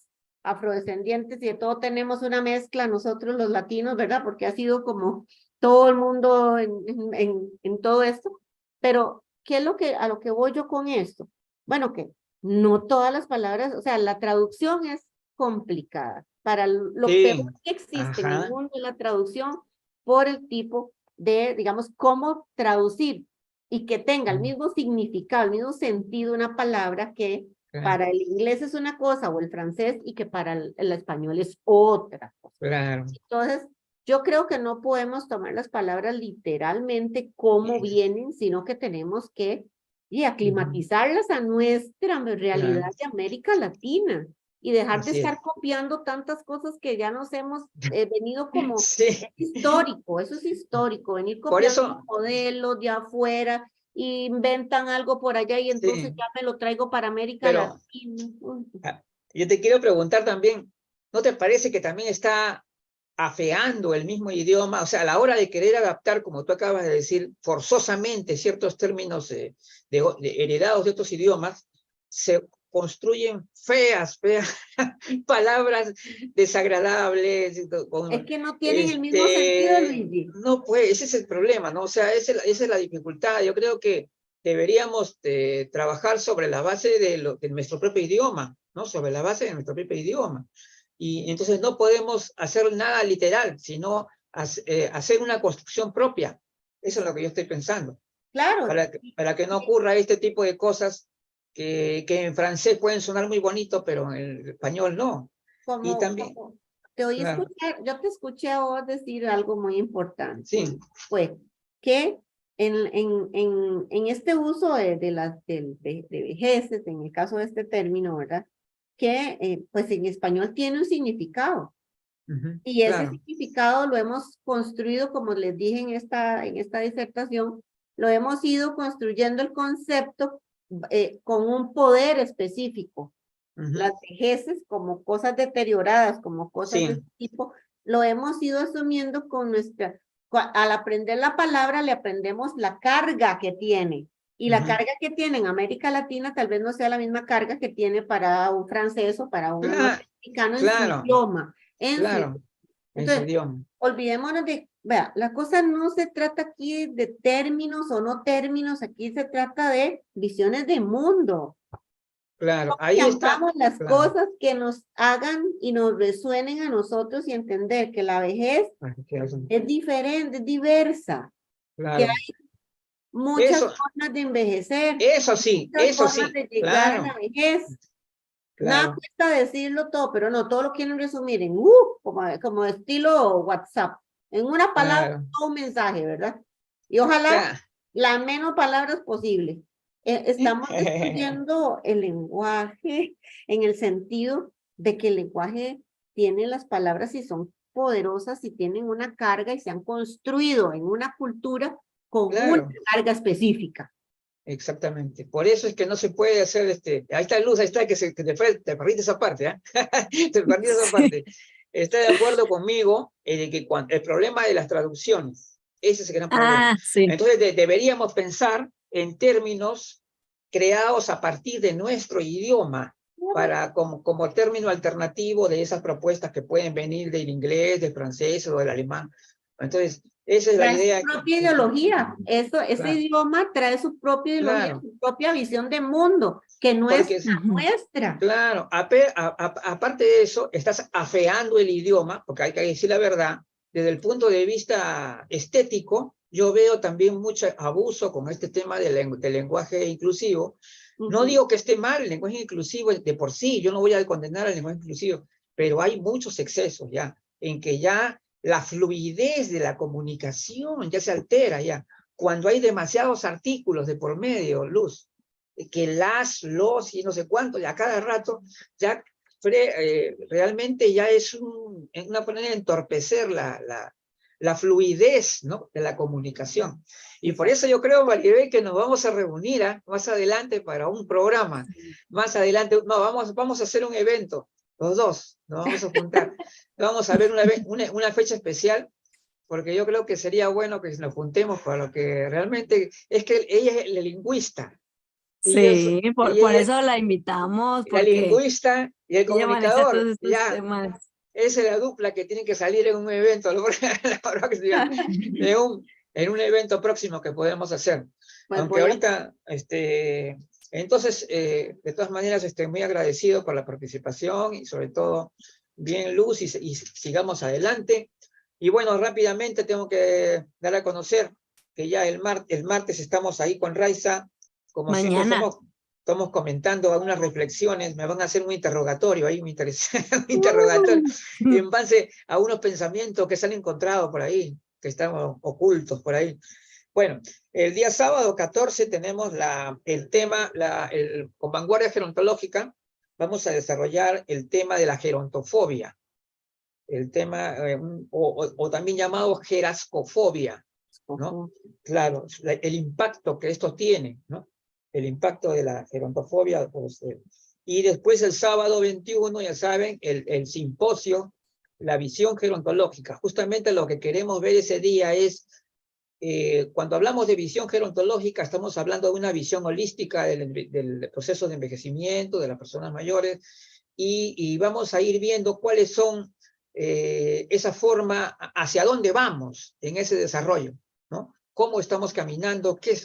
afrodescendientes y de todo tenemos una mezcla nosotros los latinos, ¿verdad? Porque ha sido como todo el mundo en todo esto. Pero, ¿qué es a lo que voy yo con esto? Bueno, que no todas las palabras, o sea, la traducción es complicada. Para lo peor Sí, que existe en el ajá, mundo es la traducción por el tipo de, digamos, cómo traducir y que tenga el mismo significado, el mismo sentido una palabra que para el inglés es una cosa o el francés y que para el español es otra cosa. claro. Entonces, yo creo que no podemos tomar las palabras literalmente como vienen, sino que tenemos que aclimatizarlas a nuestra realidad Claro, de América Latina y dejar de así estar es. copiando tantas cosas que ya nos hemos venido como, Sí, es histórico, eso es histórico, venir por copiando eso, modelos de afuera, y inventan algo por allá y entonces sí, ya me lo traigo para América pero Latina. yo te quiero preguntar también, ¿no te parece que también está afeando el mismo idioma? O sea, a la hora de querer adaptar, como tú acabas de decir, forzosamente ciertos términos heredados de otros idiomas, se construyen feas palabras desagradables. Es que no tienen el mismo sentido, Luigi. No, pues, ese es el problema, ¿no? O sea, esa es la dificultad. Yo creo que deberíamos trabajar sobre la base de nuestro propio idioma, ¿no? Sobre la base de nuestro propio idioma. Y entonces no podemos hacer nada literal, sino hacer una construcción propia. Eso es lo que yo estoy pensando. Claro, Para que no ocurra este tipo de cosas que en francés pueden sonar muy bonito, pero en el español no. Y también, como te oí claro, escuchar, yo te escuché a vos decir algo muy importante, sí. fue que en este uso de vejeces, en el caso de este término, ¿verdad? Que pues en español tiene un significado. Y ese Claro, significado lo hemos construido, como les dije en esta disertación, lo hemos ido construyendo el concepto con un poder específico. Las vejeces como cosas deterioradas, como cosas de sí, ese tipo, lo hemos ido asumiendo con al aprender la palabra le aprendemos la carga que tiene. Y la carga que tiene en América Latina tal vez no sea la misma carga que tiene para un francés o para un norteamericano en su claro, idioma. En su claro, en su entonces, idioma. olvidémonos de, vea, la cosa no se trata aquí de términos o no términos, aquí se trata de visiones de mundo. Claro, ¿Cómo ahí está, llamamos las claro. cosas que nos hagan y nos resuenen a nosotros y entender que la vejez es diferente, es diversa, que Claro, hay muchas eso, formas de envejecer, muchas eso formas sí, de llegar a la claro, vejez? Nada claro, cuesta decirlo todo, pero no, todo lo quieren resumir en, como estilo WhatsApp, en una palabra, claro. todo un mensaje, ¿verdad? Y ojalá Claro. la menos palabras posible. Estamos destruyendo el lenguaje en el sentido de que el lenguaje tiene las palabras y son poderosas y tienen una carga y se han construido en una cultura con una Claro, carga específica. exactamente. Por eso es que no se puede hacer ahí está Luz, ahí está, que te perdiste esa parte, ¿ah? Te perdiste esa Sí. parte. Está de acuerdo conmigo en el que el problema de las traducciones, ese es el gran problema. Ah, sí. Entonces deberíamos pensar en términos creados a partir de nuestro idioma, como término alternativo de esas propuestas que pueden venir del inglés, del francés o del alemán. Entonces, esa es la Trae su idea. propia ideología. Ese Claro, idioma trae su propia ideología, claro, su propia visión de mundo, que no es porque la Ujú. nuestra. claro, aparte de eso, estás afeando el idioma, porque hay que decir la verdad, desde el punto de vista estético, yo veo también mucho abuso con este tema del lenguaje inclusivo. No digo que esté mal el lenguaje inclusivo de por sí, yo no voy a condenar al lenguaje inclusivo, pero hay muchos excesos ya, en que ya la fluidez de la comunicación ya se altera ya, cuando hay demasiados artículos de por medio, Luz, que los y no sé cuánto, y a cada rato ya realmente ya es una manera de entorpecer la fluidez, ¿no?, de la comunicación. Y por eso yo creo, Maribel, que nos vamos a reunir más adelante para un programa. Más adelante, no, vamos a hacer un evento, los dos, nos vamos a juntar. Vamos a ver una fecha especial, porque yo creo que sería bueno que nos juntemos para lo que realmente, es que ella es la lingüista. Sí, por eso la invitamos. La lingüista y el ella maneja comunicador, todos estos ya. temas. Esa es la dupla que tiene que salir en un evento, en un evento próximo que podemos hacer. Pues aunque ahorita, entonces, de todas maneras, estoy muy agradecido por la participación y sobre todo, bien Luz, y sigamos adelante. Y bueno, rápidamente tengo que dar a conocer que ya el martes estamos ahí con Raiza, como Mañana. siempre estamos comentando algunas reflexiones, me van a hacer un interrogatorio ahí, me interesa, un interrogatorio, en base a unos pensamientos que se han encontrado por ahí, que están ocultos por ahí. Bueno, el día sábado 14 tenemos el tema, con Vanguardia Gerontológica, vamos a desarrollar el tema de la gerontofobia, el tema, o también llamado gerascofobia, ¿no? Claro, el impacto que esto tiene, ¿no? El impacto de la gerontofobia. Pues, y después el sábado 21, ya saben, el simposio, la visión gerontológica. Justamente lo que queremos ver ese día es, cuando hablamos de visión gerontológica, estamos hablando de una visión holística del proceso de envejecimiento de las personas mayores, y vamos a ir viendo cuáles son esa forma, hacia dónde vamos en ese desarrollo, ¿no? Cómo estamos caminando, qué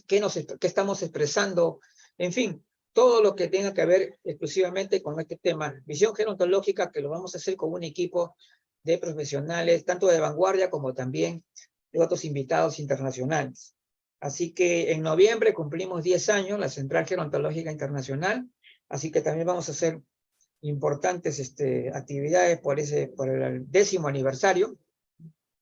estamos expresando, en fin, todo lo que tenga que ver exclusivamente con este tema. Visión gerontológica, que lo vamos a hacer con un equipo de profesionales, tanto de vanguardia como también de otros invitados internacionales. Así que en noviembre cumplimos 10 años, la Central Gerontológica Internacional, así que también vamos a hacer importantes actividades por el 10º aniversario.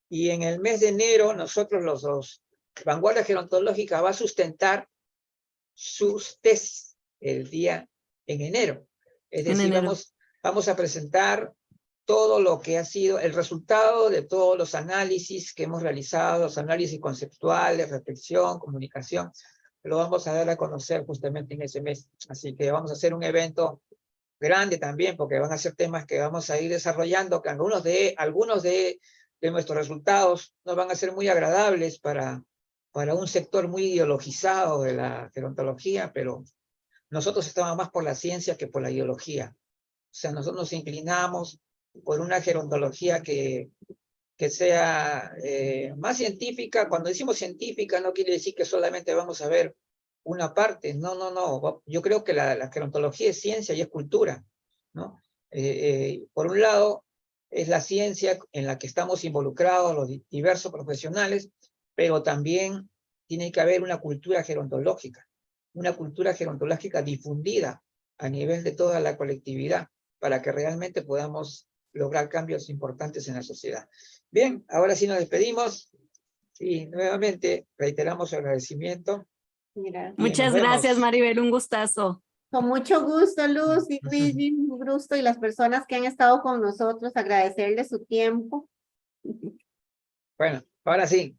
Y en el mes de enero, nosotros los Vanguardia Gerontológica va a sustentar sus tesis el día en enero. Es decir, vamos a presentar todo lo que ha sido el resultado de todos los análisis que hemos realizado, los análisis conceptuales, reflexión, comunicación, lo vamos a dar a conocer justamente en ese mes. Así que vamos a hacer un evento grande también, porque van a ser temas que vamos a ir desarrollando, que algunos de nuestros resultados no van a ser muy agradables para un sector muy ideologizado de la gerontología, pero nosotros estamos más por la ciencia que por la ideología. O sea, nosotros nos inclinamos por una gerontología que sea más científica. Cuando decimos científica, no quiere decir que solamente vamos a ver una parte. No. Yo creo que la gerontología es ciencia y es cultura, ¿no? Por un lado, es la ciencia en la que estamos involucrados los diversos profesionales, pero también tiene que haber una cultura gerontológica difundida a nivel de toda la colectividad, para que realmente podamos lograr cambios importantes en la sociedad. Bien, ahora sí nos despedimos y nuevamente reiteramos el agradecimiento. Muchas gracias, Maribel, un gustazo. Con mucho gusto, Luz y Luigi, un gusto, y las personas que han estado con nosotros, agradecerles su tiempo. Bueno, ahora sí.